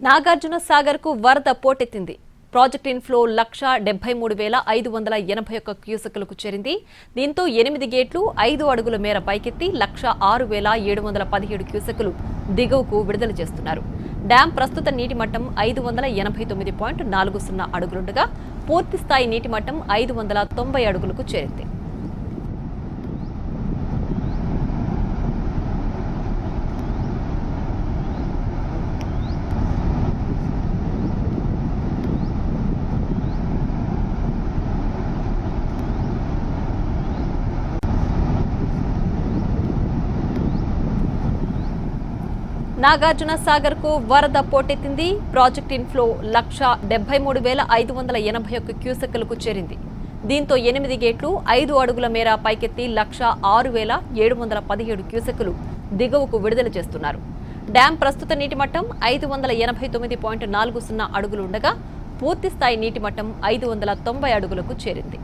నాగార్జున సాగర్ కు వరద పోటెత్తింది. Project inflow 173,581 క్యూసెక్కులకు చేరింది. దీంతో 8 గేట్లు 5 అడుగుల మేర పైకెత్తి 106,717 క్యూసెక్కులు దిగువకు విడుదల చేస్తున్నారు. డ్యాం ప్రస్తుత నీటి మట్టం 589.40 అడుగులుండగా పూర్తి స్థాయి నీటి మట్టం 590 అడుగులకు చేరింది. నాగార్జున సాగర్ కు వరద పోటెత్తింది. ప్రాజెక్ట్ ఇన్ఫ్లో 173,581 క్యూసెక్కులకు చేరింది. దీంతో 8 గేట్లు 5 అడుగుల మేర పైకెత్తి 106,717 క్యూసెక్కులు దిగువకు విడుదల చేస్తున్నారు. డ్యాం ప్రస్తుత నీటి మట్టం 589.40 అడుగులు ఉండగా పూర్తి స్థాయి నీటి మట్టం 590 అడుగులకు చేరింది.